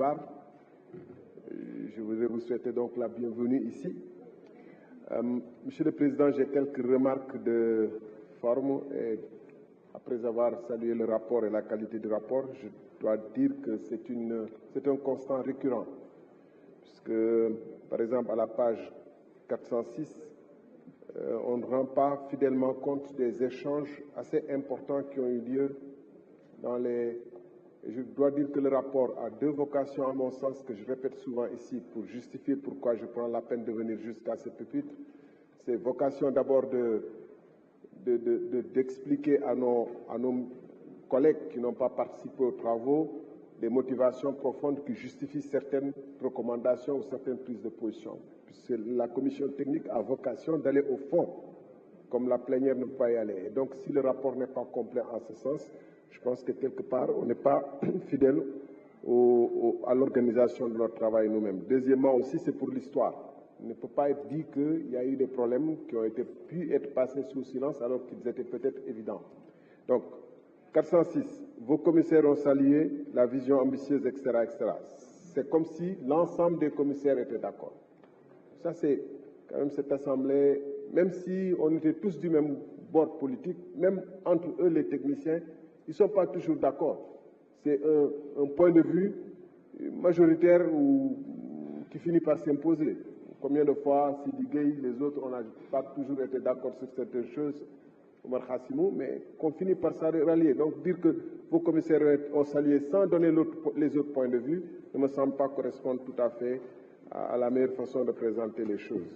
part. Je voudrais vous souhaiter donc la bienvenue ici. Monsieur le Président, j'ai quelques remarques de forme et après avoir salué le rapport et la qualité du rapport, je dois dire que c'est un constant récurrent. Puisque, par exemple, à la page 406, on ne rend pas fidèlement compte des échanges assez importants qui ont eu lieu dans les... Je dois dire que le rapport a deux vocations, à mon sens, que je répète souvent ici pour justifier pourquoi je prends la peine de venir jusqu'à ce pupitre. C'est vocation d'abord d'expliquer à nos collègues qui n'ont pas participé aux travaux des motivations profondes qui justifient certaines recommandations ou certaines prises de position. Puisque la commission technique a vocation d'aller au fond, comme la plénière ne peut pas y aller. Et donc, si le rapport n'est pas complet en ce sens, je pense que quelque part, on n'est pas fidèle à l'organisation de notre travail nous-mêmes. Deuxièmement aussi, c'est pour l'histoire. Il ne peut pas être dit qu'il y a eu des problèmes qui ont pu être passés sous silence alors qu'ils étaient peut-être évidents. Donc, 406, vos commissaires ont salué la vision ambitieuse, etc., etc. C'est comme si l'ensemble des commissaires étaient d'accord. Ça, c'est quand même cette assemblée, même si on était tous du même bord politique, même entre eux, les techniciens, ils ne sont pas toujours d'accord. C'est un point de vue majoritaire qui finit par s'imposer. Combien de fois, Sidi Gueye, les autres, on n'a pas toujours été d'accord sur certaines choses, Omar Khassimou, mais qu'on finit par se rallier. Donc dire que vos commissaires ont salué sans donner les autres points de vue ne me semble pas correspondre tout à fait à la meilleure façon de présenter les choses.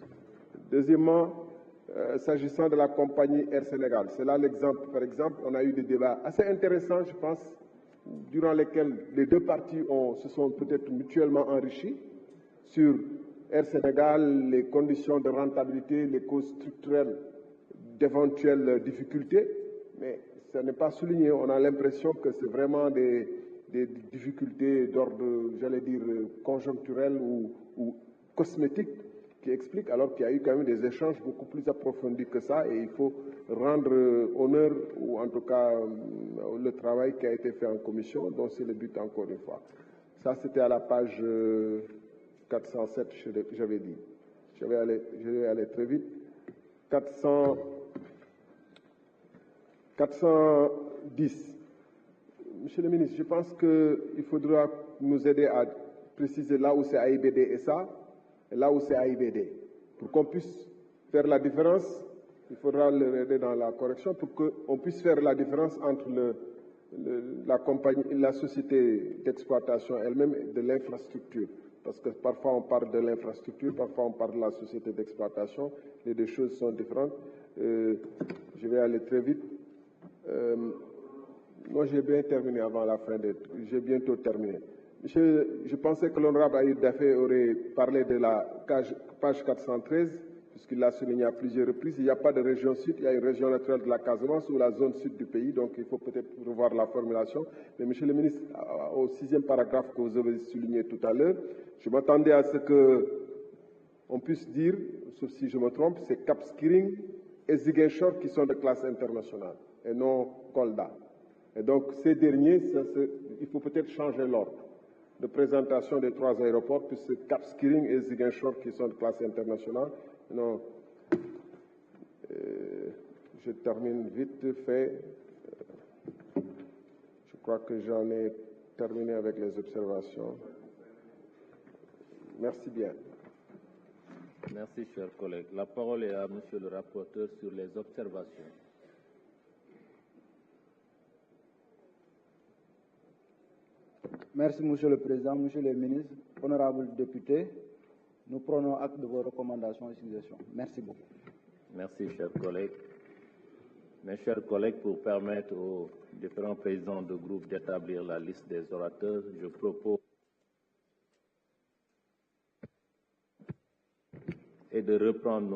Deuxièmement, s'agissant de la compagnie Air Sénégal, c'est là l'exemple. Par exemple, on a eu des débats assez intéressants, je pense, durant lesquels les deux parties se sont peut-être mutuellement enrichis sur Air Sénégal, les conditions de rentabilité, les causes structurelles d'éventuelles difficultés, mais ça n'est pas souligné. On a l'impression que c'est vraiment des difficultés d'ordre, j'allais dire, conjoncturel ou cosmétique qui expliquent, alors qu'il y a eu quand même des échanges beaucoup plus approfondis que ça, et il faut rendre honneur, ou en tout cas le travail qui a été fait en commission, dont c'est le but encore une fois. Ça, c'était à la page 407, j'avais dit. Je vais aller très vite. 410. Monsieur le ministre, je pense qu'il faudra nous aider à préciser là où c'est AIBD et ça, et là où c'est AIBD. Pour qu'on puisse faire la différence, il faudra l'aider dans la correction pour qu'on puisse faire la différence entre la société d'exploitation elle-même et de l'infrastructure. Parce que parfois on parle de l'infrastructure, parfois on parle de la société d'exploitation, les deux choses sont différentes. Je vais aller très vite. Moi, j'ai bien terminé avant la fin j'ai bientôt terminé. Monsieur, je pensais que l'honorable Aïd Dafé aurait parlé de la page 413, puisqu'il l'a souligné à plusieurs reprises. Il n'y a pas de région sud, il y a une région naturelle de la Casamance ou la zone sud du pays, donc il faut peut-être revoir la formulation. Mais monsieur le ministre, au 6e paragraphe que vous avez souligné tout à l'heure, je m'attendais à ce qu'on puisse dire, sauf si je me trompe, c'est Cap Skirring et Ziguinchor qui sont de classe internationale, et non Kolda. Et donc ces derniers, il faut peut-être changer l'ordre de présentation des trois aéroports, puisque Cap Skirring et Ziguinchor qui sont de classe internationale. Non, je termine vite fait. Je crois que j'en ai terminé avec les observations. Merci bien. Merci, chers collègues. La parole est à monsieur le rapporteur sur les observations. Merci, Monsieur le Président, Monsieur le Ministre, honorables députés. Nous prenons acte de vos recommandations et suggestions. Merci beaucoup. Merci, chers collègues. Mes chers collègues, pour permettre aux différents présidents de groupe d'établir la liste des orateurs, je propose et de reprendre